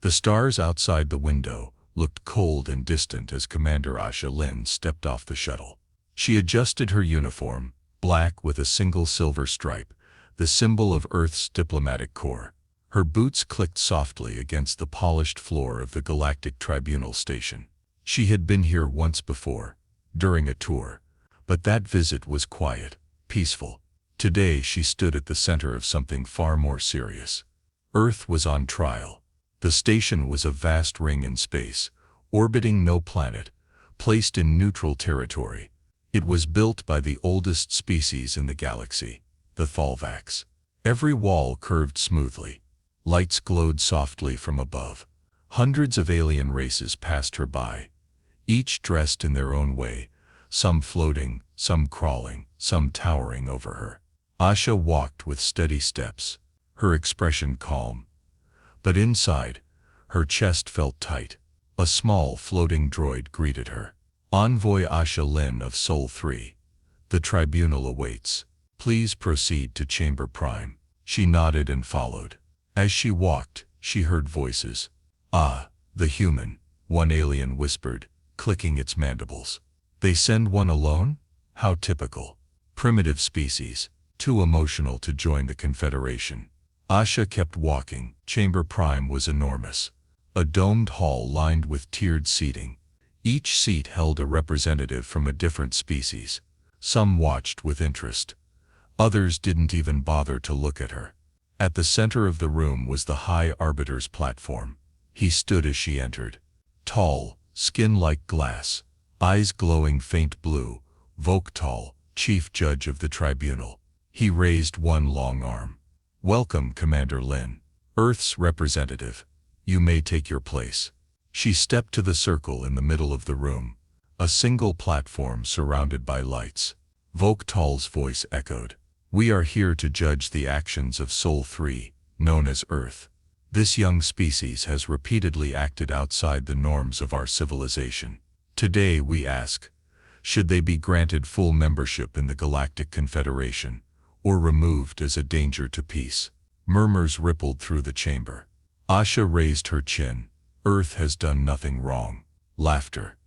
The stars outside the window looked cold and distant as Commander Asha Lin stepped off the shuttle. She adjusted her uniform, black with a single silver stripe, the symbol of Earth's diplomatic corps. Her boots clicked softly against the polished floor of the Galactic Tribunal station. She had been here once before, during a tour, but that visit was quiet, peaceful. Today she stood at the center of something far more serious. Earth was on trial. The station was a vast ring in space, orbiting no planet, placed in neutral territory. It was built by the oldest species in the galaxy, the Thalvax. Every wall curved smoothly. Lights glowed softly from above. Hundreds of alien races passed her by, each dressed in their own way, some floating, some crawling, some towering over her. Asha walked with steady steps, her expression calm. But inside, her chest felt tight. A small floating droid greeted her. Envoy Asha Lin of Sol 3. The tribunal awaits. Please proceed to Chamber Prime. She nodded and followed. As she walked, she heard voices. Ah, the human, one alien whispered, clicking its mandibles. They send one alone? How typical. Primitive species, too emotional to join the Confederation. Asha kept walking. Chamber Prime was enormous. A domed hall lined with tiered seating. Each seat held a representative from a different species. Some watched with interest. Others didn't even bother to look at her. At the center of the room was the High Arbiter's platform. He stood as she entered. Tall, skin like glass, eyes glowing faint blue, Voktal, chief judge of the tribunal. He raised one long arm. Welcome, Commander Lin, Earth's representative. You may take your place. She stepped to the circle in the middle of the room, a single platform surrounded by lights. Voktal's voice echoed. We are here to judge the actions of Sol 3, known as Earth. This young species has repeatedly acted outside the norms of our civilization. Today we ask, should they be granted full membership in the Galactic Confederation, or removed as a danger to peace? Murmurs rippled through the chamber. Asha raised her chin. Earth has done nothing wrong. Laughter.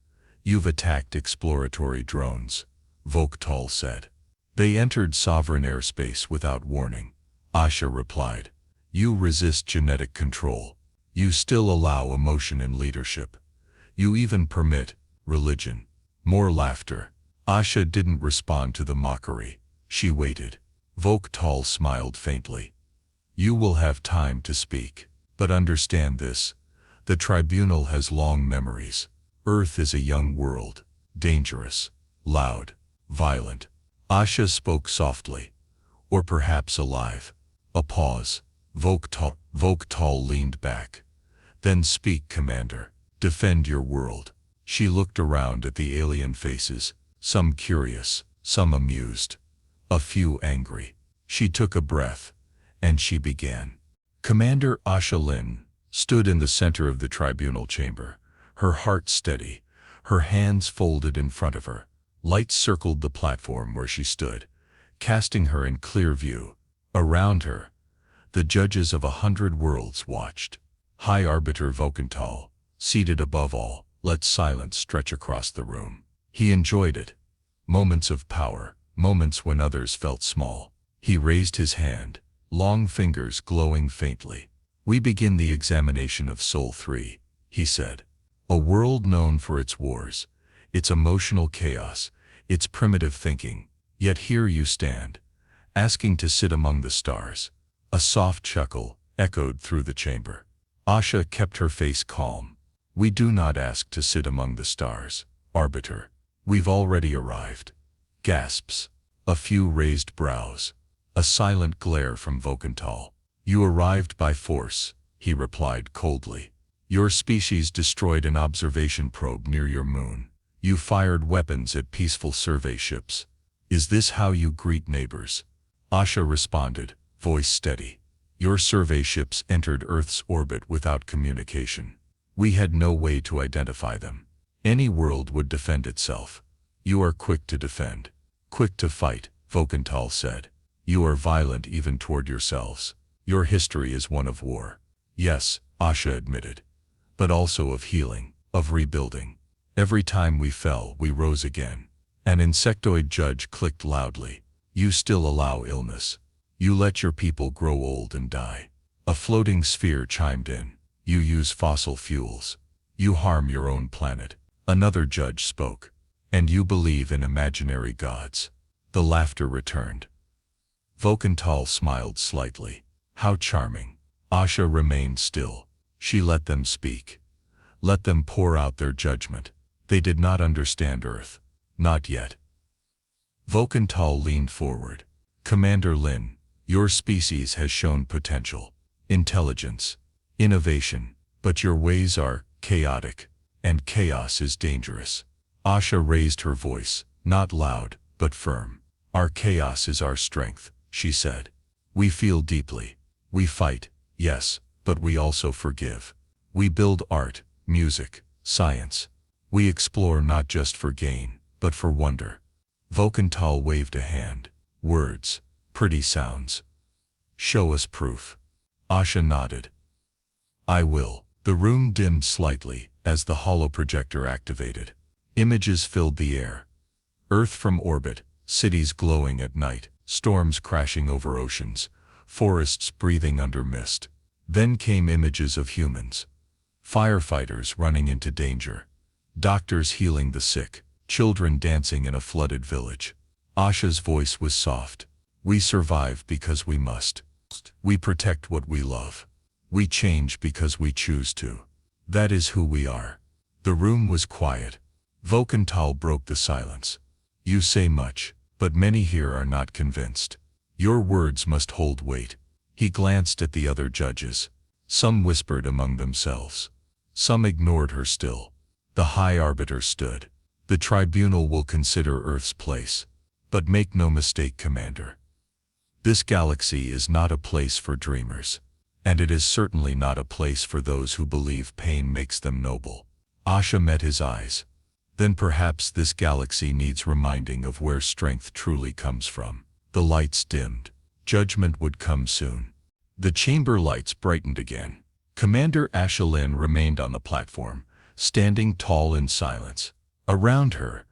You've attacked exploratory drones, Voktal said. They entered sovereign airspace without warning. Asha replied. You resist genetic control. You still allow emotion in leadership. You even permit religion. More laughter. Asha didn't respond to the mockery. She waited. Voktal smiled faintly. You will have time to speak. But understand this. The tribunal has long memories. Earth is a young world. Dangerous. Loud. Violent. Asha spoke softly. Or perhaps alive. A pause. Voktal leaned back. Then speak, Commander. Defend your world. She looked around at the alien faces, some curious, some amused, a few angry. She took a breath, and she began. Commander Asha Lin stood in the center of the tribunal chamber, her heart steady, her hands folded in front of her. Lights circled the platform where she stood, casting her in clear view. Around her, the judges of 100 worlds watched. High Arbiter Voktal, seated above all, let silence stretch across the room. He enjoyed it. Moments of power, moments when others felt small. He raised his hand, long fingers glowing faintly. We begin the examination of Sol 3, he said. A world known for its wars, its emotional chaos, its primitive thinking. Yet here you stand, asking to sit among the stars. A soft chuckle echoed through the chamber. Asha kept her face calm. We do not ask to sit among the stars, Arbiter. We've already arrived. Gasps. A few raised brows. A silent glare from Voktal. You arrived by force, he replied coldly. Your species destroyed an observation probe near your moon. You fired weapons at peaceful survey ships. Is this how you greet neighbors? Asha responded, voice steady. Your survey ships entered Earth's orbit without communication. We had no way to identify them. Any world would defend itself. You are quick to defend, quick to fight, Voktal said. You are violent even toward yourselves. Your history is one of war. Yes, Asha admitted. But also of healing, of rebuilding. Every time we fell, we rose again. An insectoid judge clicked loudly. You still allow illness. You let your people grow old and die. A floating sphere chimed in. You use fossil fuels. You harm your own planet. Another judge spoke. And you believe in imaginary gods. The laughter returned. Vokental smiled slightly. How charming. Asha remained still. She let them speak. Let them pour out their judgment. They did not understand Earth. Not yet. Vokental leaned forward. Commander Lin, your species has shown potential, intelligence, innovation, but your ways are chaotic, and chaos is dangerous. Asha raised her voice, not loud, but firm. Our chaos is our strength, she said. We feel deeply. We fight, yes, but we also forgive. We build art, music, science. We explore not just for gain, but for wonder. Vokental waved a hand. Words, pretty sounds. Show us proof. Asha nodded. I will. The room dimmed slightly as the holoprojector activated. Images filled the air. Earth from orbit, cities glowing at night, storms crashing over oceans, forests breathing under mist. Then came images of humans. Firefighters running into danger. Doctors healing the sick. Children dancing in a flooded village. Asha's voice was soft. We survive because we must. We protect what we love. We change because we choose to. That is who we are. The room was quiet. Vokental broke the silence. You say much, but many here are not convinced. Your words must hold weight. He glanced at the other judges. Some whispered among themselves. Some ignored her still. The High Arbiter stood. The tribunal will consider Earth's place. But make no mistake, Commander. This galaxy is not a place for dreamers. And it is certainly not a place for those who believe pain makes them noble. Asha met his eyes. Then perhaps this galaxy needs reminding of where strength truly comes from. The lights dimmed. Judgment would come soon. The chamber lights brightened again. Commander Asha Lin remained on the platform, standing tall in silence. Around her,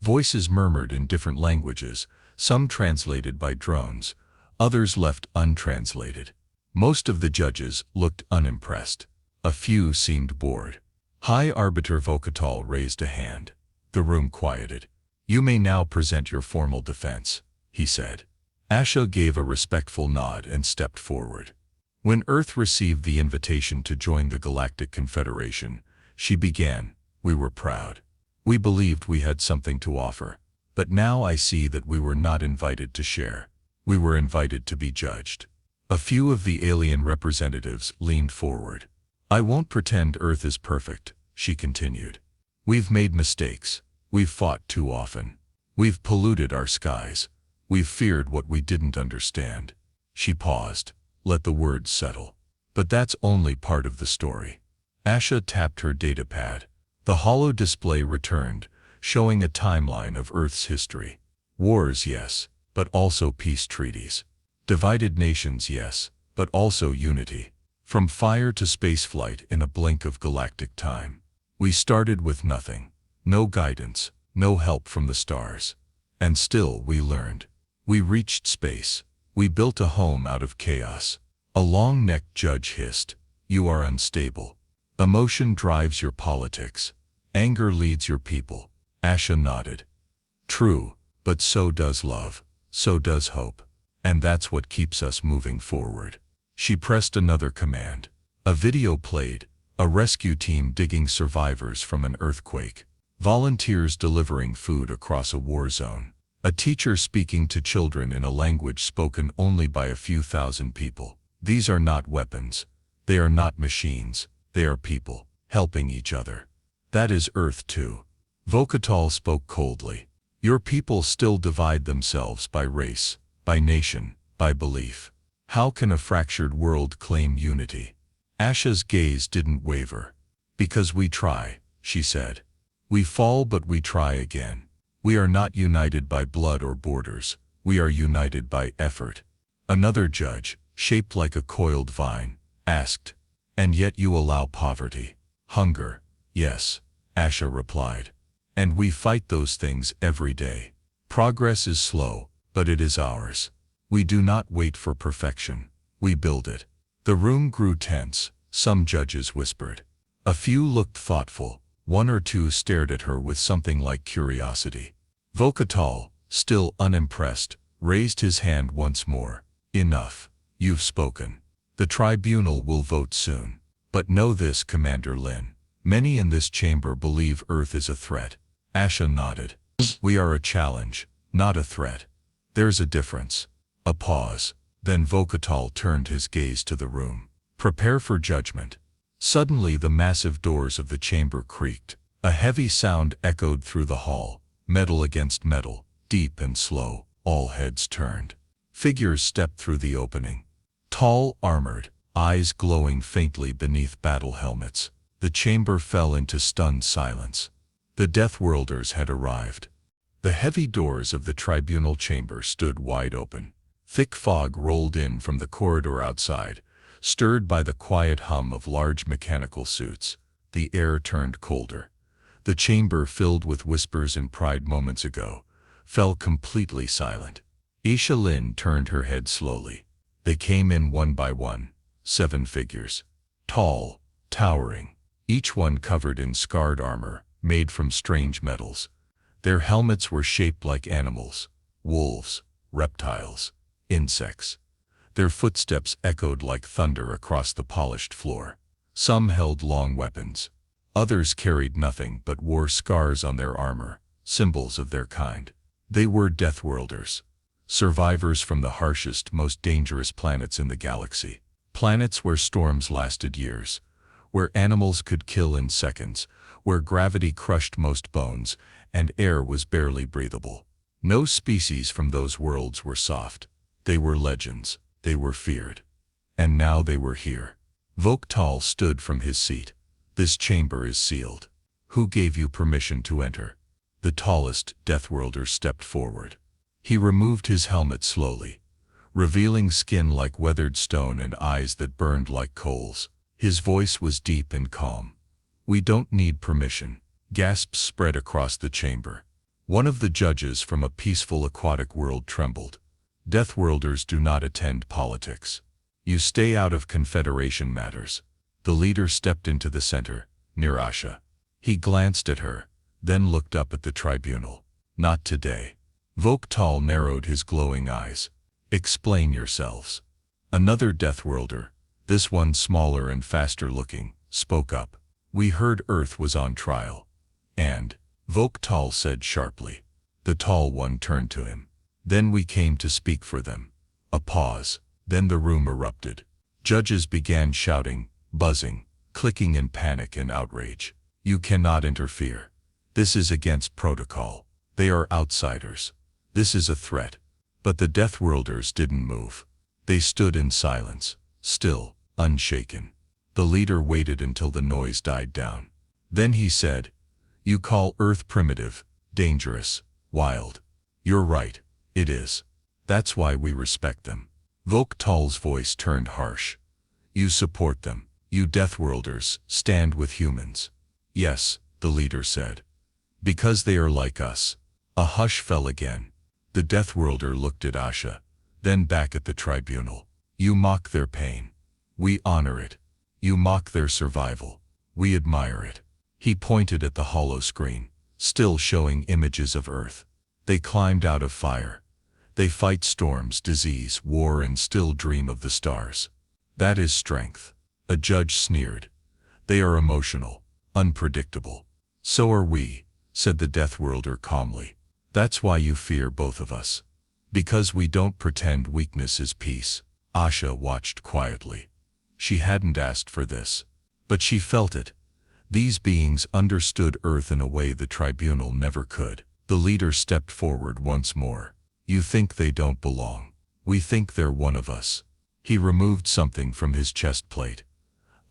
voices murmured in different languages, some translated by drones, others left untranslated. Most of the judges looked unimpressed. A few seemed bored. High Arbiter Vokental raised a hand. The room quieted. You may now present your formal defense, he said. Asha gave a respectful nod and stepped forward. When Earth received the invitation to join the Galactic Confederation, she began, we were proud. We believed we had something to offer. But now I see that we were not invited to share. We were invited to be judged. A few of the alien representatives leaned forward. I won't pretend Earth is perfect, she continued. We've made mistakes. We've fought too often. We've polluted our skies. We've feared what we didn't understand. She paused. Let the words settle. But that's only part of the story. Asha tapped her datapad. The holo display returned, showing a timeline of Earth's history. Wars, yes, but also peace treaties. Divided nations, yes, but also unity. From fire to spaceflight in a blink of galactic time. We started with nothing. No guidance, no help from the stars. And still we learned. We reached space. We built a home out of chaos. A long-necked judge hissed, you are unstable. Emotion drives your politics. Anger leads your people. Asha nodded. True, but so does love. So does hope. And that's what keeps us moving forward. She pressed another command. A video played. A rescue team digging survivors from an earthquake. Volunteers delivering food across a war zone. A teacher speaking to children in a language spoken only by a few thousand people. These are not weapons. They are not machines. They are people, helping each other. That is Earth too. Vokental spoke coldly. Your people still divide themselves by race, by nation, by belief. How can a fractured world claim unity? Asha's gaze didn't waver. Because we try, she said. We fall but we try again. We are not united by blood or borders. We are united by effort. Another judge, shaped like a coiled vine, asked, And yet you allow poverty. Hunger. Yes, Asha replied. And we fight those things every day. Progress is slow, but it is ours. We do not wait for perfection. We build it. The room grew tense. Some judges whispered. A few looked thoughtful. One or two stared at her with something like curiosity. Vokatal, still unimpressed, raised his hand once more. Enough. You've spoken. The tribunal will vote soon. But know this, Commander Lin. Many in this chamber believe Earth is a threat. Asha nodded. We are a challenge, not a threat. There's a difference. A pause. Then Vokatal turned his gaze to the room. Prepare for judgment. Suddenly the massive doors of the chamber creaked. A heavy sound echoed through the hall. Metal against metal, deep and slow. All heads turned. Figures stepped through the opening. Tall, armored, eyes glowing faintly beneath battle helmets. The chamber fell into stunned silence. The Deathworlders had arrived. The heavy doors of the tribunal chamber stood wide open. Thick fog rolled in from the corridor outside, stirred by the quiet hum of large mechanical suits. The air turned colder. The chamber, filled with whispers and pride moments ago, fell completely silent. Asha Lin turned her head slowly. They came in one by one, 7 figures. Tall, towering, each one covered in scarred armor, made from strange metals. Their helmets were shaped like animals, wolves, reptiles, insects. Their footsteps echoed like thunder across the polished floor. Some held long weapons. Others carried nothing but wore scars on their armor, symbols of their kind. They were Deathworlders, survivors from the harshest, most dangerous planets in the galaxy. Planets where storms lasted years, where animals could kill in seconds, where gravity crushed most bones, and air was barely breathable. No species from those worlds were soft. They were legends. They were feared. And now they were here. Voktal stood from his seat. This chamber is sealed. Who gave you permission to enter? The tallest Deathworlder stepped forward. He removed his helmet slowly, revealing skin like weathered stone and eyes that burned like coals. His voice was deep and calm. We don't need permission. Gasps spread across the chamber. One of the judges from a peaceful aquatic world trembled. Deathworlders do not attend politics. You stay out of Confederation matters. The leader stepped into the center, near Asha. He glanced at her, then looked up at the tribunal. Not today. Voktal narrowed his glowing eyes. Explain yourselves. Another Deathworlder, this one smaller and faster looking, spoke up. We heard Earth was on trial. And, Voktal said sharply. The tall one turned to him. Then we came to speak for them. A pause. Then the room erupted. Judges began shouting, buzzing, clicking in panic and outrage. You cannot interfere. This is against protocol. They are outsiders. This is a threat. But the Deathworlders didn't move. They stood in silence, still, unshaken. The leader waited until the noise died down. Then he said, You call Earth primitive, dangerous, wild. You're right, it is. That's why we respect them. Voktal's voice turned harsh. You support them. You Deathworlders stand with humans. Yes, the leader said. Because they are like us. A hush fell again. The Deathworlder looked at Asha, then back at the tribunal. You mock their pain. We honor it. You mock their survival. We admire it. He pointed at the hollow screen, still showing images of Earth. They climbed out of fire. They fight storms, disease, war, and still dream of the stars. That is strength. A judge sneered. They are emotional, unpredictable. So are we, said the Deathworlder calmly. That's why you fear both of us. Because we don't pretend weakness is peace. Asha watched quietly. She hadn't asked for this, but she felt it. These beings understood Earth in a way the tribunal never could. The leader stepped forward once more. You think they don't belong. We think they're one of us. He removed something from his chest plate.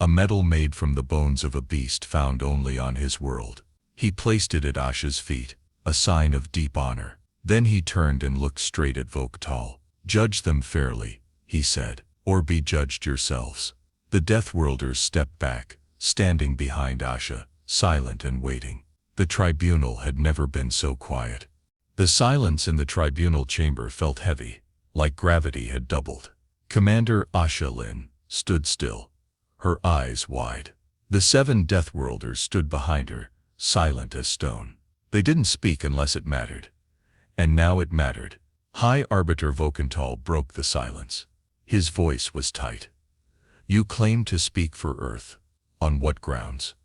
A medal made from the bones of a beast found only on his world. He placed it at Asha's feet, a sign of deep honor. Then he turned and looked straight at Voktal. Judge them fairly, he said, or be judged yourselves. The Deathworlders stepped back, standing behind Asha, silent and waiting. The tribunal had never been so quiet. The silence in the tribunal chamber felt heavy, like gravity had doubled. Commander Asha Lin stood still, her eyes wide. The 7 Deathworlders stood behind her, silent as stone. They didn't speak unless it mattered. And now it mattered. High Arbiter Vokental broke the silence. His voice was tight. "You claim to speak for Earth. On what grounds?"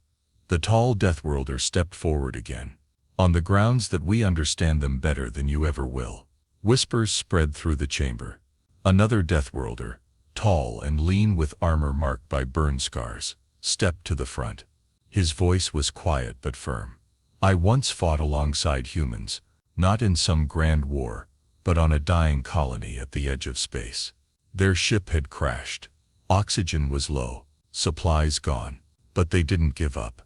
The tall Deathworlder stepped forward again. "On the grounds that we understand them better than you ever will." Whispers spread through the chamber. Another Deathworlder, tall and lean with armor marked by burn scars, stepped to the front. His voice was quiet but firm. "I once fought alongside humans, not in some grand war, but on a dying colony at the edge of space. Their ship had crashed. Oxygen was low, supplies gone, but they didn't give up.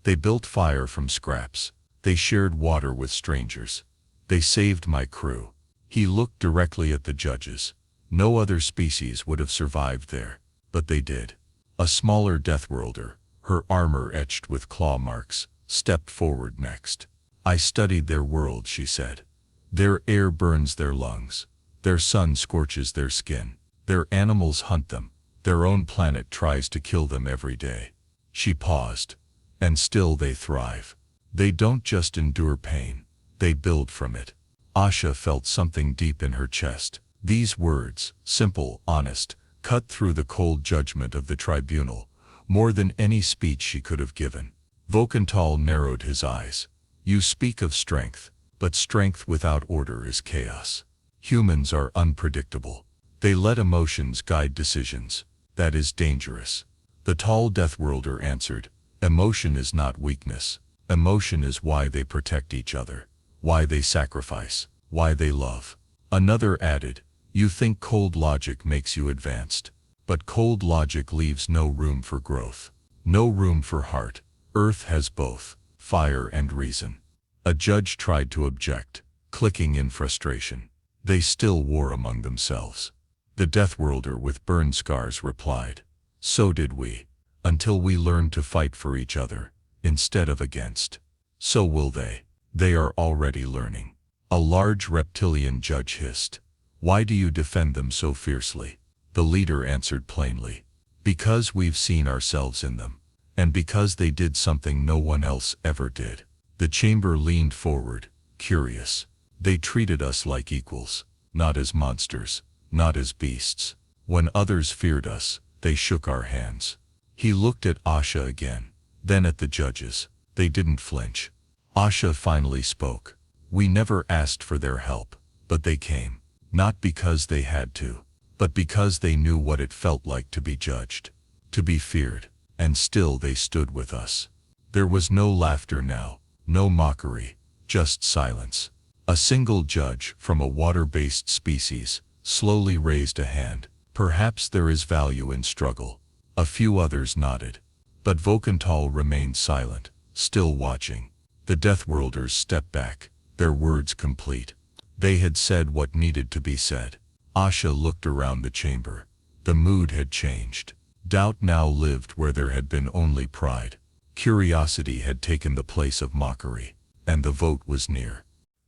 They built fire from scraps. They shared water with strangers. They saved my crew." He looked directly at the judges. No other species would have survived there, but they did. A smaller Deathworlder, her armor etched with claw marks, stepped forward next. "I studied their world," she said. "Their air burns their lungs. Their sun scorches their skin. Their animals hunt them. Their own planet tries to kill them every day." She paused. "And still they thrive. They don't just endure pain. They build from it." Asha felt something deep in her chest. These words, simple, honest, cut through the cold judgment of the tribunal, more than any speech she could have given. Vokental narrowed his eyes. "You speak of strength, but strength without order is chaos. Humans are unpredictable. They let emotions guide decisions. That is dangerous." The tall Deathworlder answered, "Emotion is not weakness. Emotion is why they protect each other, why they sacrifice, why they love." Another added, "You think cold logic makes you advanced, but cold logic leaves no room for growth, no room for heart. Earth has both, fire and reason." A judge tried to object, clicking in frustration. They still war among themselves. The Deathworlder with burn scars replied, "So did we, until we learned to fight for each other, instead of against. So will they. They are already learning." A large reptilian judge hissed, "Why do you defend them so fiercely?" The leader answered plainly, "Because we've seen ourselves in them, and because they did something no one else ever did." The chamber leaned forward, curious. "They treated us like equals, not as monsters, not as beasts. When others feared us, they shook our hands." He looked at Asha again, then at the judges. They didn't flinch. Asha finally spoke. "We never asked for their help, but they came. Not because they had to, but because they knew what it felt like to be judged, to be feared, and still they stood with us." There was no laughter now, no mockery, just silence. A single judge from a water-based species slowly raised a hand. "Perhaps there is value in struggle." A few others nodded. But Vokental remained silent, still watching. The Deathworlders stepped back, their words complete. They had said what needed to be said. Asha looked around the chamber. The mood had changed. Doubt now lived where there had been only pride. Curiosity had taken the place of mockery, and the vote was near.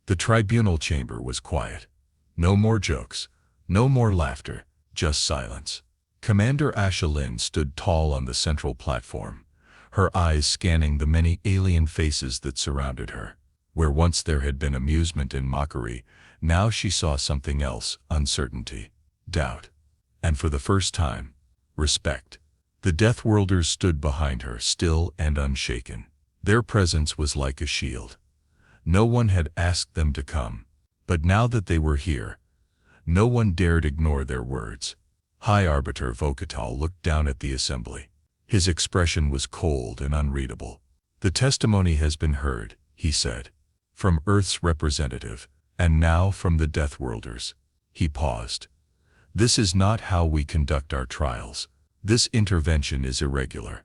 The tribunal chamber was quiet. No more jokes, no more laughter, just silence. Commander Asha Lin stood tall on the central platform, her eyes scanning the many alien faces that surrounded her. Where once there had been amusement and mockery, now she saw something else: uncertainty, doubt, and for the first time, respect. The Deathworlders stood behind her, still and unshaken. Their presence was like a shield. No one had asked them to come, but now that they were here, no one dared ignore their words. High Arbiter Vokental looked down at the assembly. His expression was cold and unreadable. "The testimony has been heard," he said, "from Earth's representative, and now from the Deathworlders." He paused. "This is not how we conduct our trials. This intervention is irregular,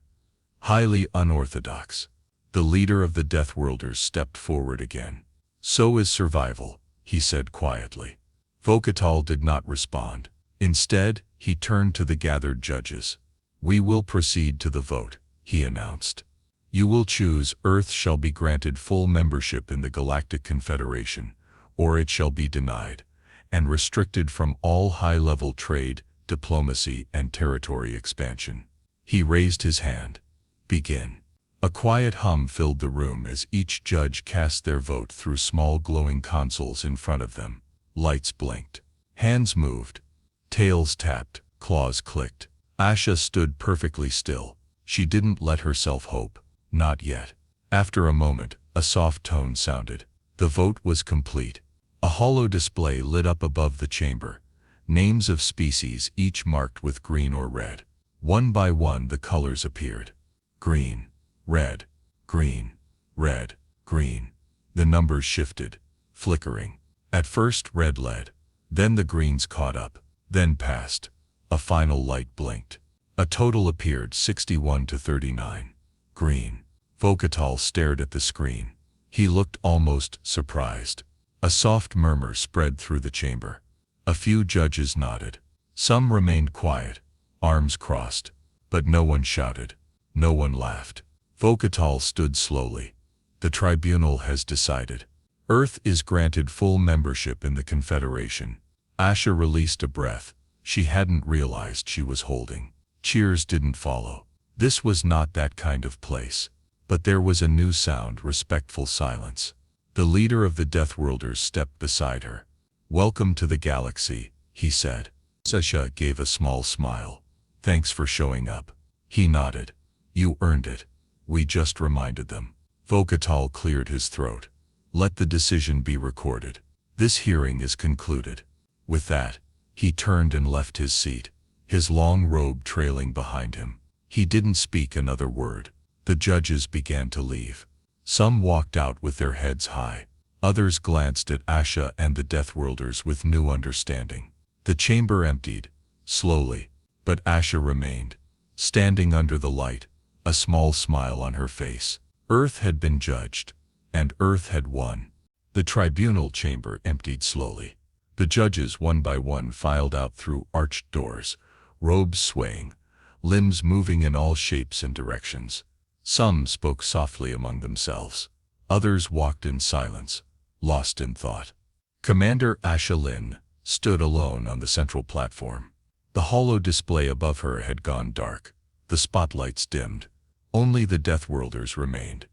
highly unorthodox." The leader of the Deathworlders stepped forward again. "So is survival," he said quietly. Vokental did not respond. Instead, he turned to the gathered judges. "We will proceed to the vote," he announced. "You will choose. Earth shall be granted full membership in the Galactic Confederation, or it shall be denied, and restricted from all high-level trade, diplomacy, and territory expansion." He raised his hand. "Begin." A quiet hum filled the room as each judge cast their vote through small glowing consoles in front of them. Lights blinked. Hands moved. Tails tapped. Claws clicked. Asha stood perfectly still. She didn't let herself hope. Not yet. After a moment, a soft tone sounded. The vote was complete. A hollow display lit up above the chamber. Names of species, each marked with green or red. One by one the colors appeared. Green, red, green, red, green. The numbers shifted, flickering. At first red led. Then the greens caught up, then passed. A final light blinked. A total appeared, 61 to 39. Green. Vokatal stared at the screen. He looked almost surprised. A soft murmur spread through the chamber. A few judges nodded. Some remained quiet, arms crossed. But no one shouted. No one laughed. Vokatal stood slowly. "The tribunal has decided. Earth is granted full membership in the Confederation." Asha released a breath. She hadn't realized she was holding. Cheers didn't follow. This was not that kind of place. But there was a new sound, respectful silence. The leader of the Deathworlders stepped beside her. "Welcome to the galaxy," he said. Asha gave a small smile. "Thanks for showing up." He nodded. "You earned it. We just reminded them." Vokatal cleared his throat. "Let the decision be recorded. This hearing is concluded." With that, he turned and left his seat, his long robe trailing behind him. He didn't speak another word. The judges began to leave. Some walked out with their heads high. Others glanced at Asha and the Deathworlders with new understanding. The chamber emptied, slowly, but Asha remained, standing under the light, a small smile on her face. Earth had been judged, and Earth had won. The tribunal chamber emptied slowly. The judges one by one filed out through arched doors, robes swaying, limbs moving in all shapes and directions. Some spoke softly among themselves. Others walked in silence, lost in thought. Commander Asha Lin stood alone on the central platform. The hollow display above her had gone dark. The spotlights dimmed. Only the Deathworlders remained.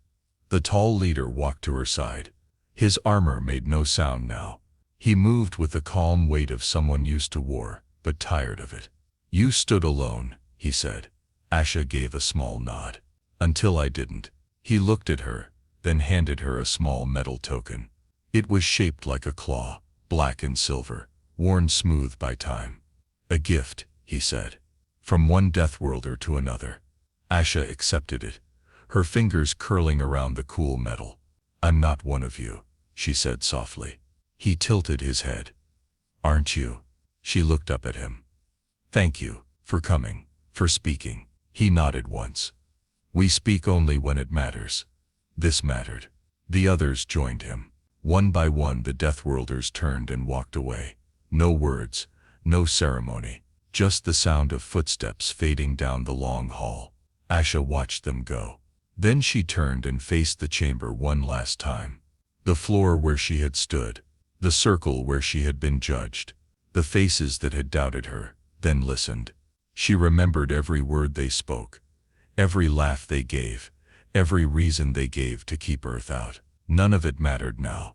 The tall leader walked to her side. His armor made no sound now. He moved with the calm weight of someone used to war, but tired of it. "You stood alone," he said. Asha gave a small nod. "Until I didn't." He looked at her, then handed her a small metal token. It was shaped like a claw, black and silver, worn smooth by time. "A gift," he said. "From one Deathworlder to another." Asha accepted it, her fingers curling around the cool metal. "I'm not one of you," she said softly. He tilted his head. "Aren't you?" She looked up at him. "Thank you, for coming, for speaking." He nodded once. "We speak only when it matters." This mattered. The others joined him. One by one the Deathworlders turned and walked away. No words, no ceremony, just the sound of footsteps fading down the long hall. Asha watched them go. Then she turned and faced the chamber one last time. The floor where she had stood, the circle where she had been judged, the faces that had doubted her, then listened. She remembered every word they spoke, every laugh they gave, every reason they gave to keep Earth out. None of it mattered now.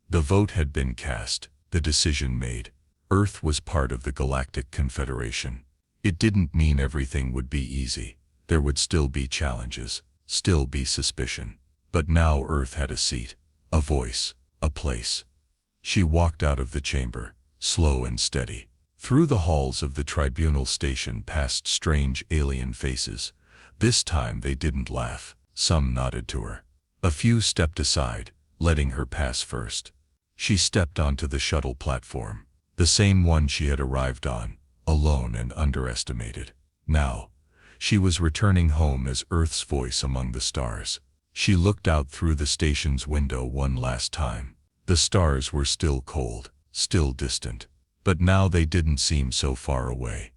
The vote had been cast, the decision made. Earth was part of the Galactic Confederation. It didn't mean everything would be easy. There would still be challenges, still be suspicion. But now Earth had a seat, a voice, a place. She walked out of the chamber, slow and steady. Through the halls of the tribunal station passed strange alien faces. This time they didn't laugh. Some nodded to her. A few stepped aside, letting her pass first. She stepped onto the shuttle platform, the same one she had arrived on, alone and underestimated. Now, she was returning home as Earth's voice among the stars. She looked out through the station's window one last time. The stars were still cold, still distant. But now they didn't seem so far away.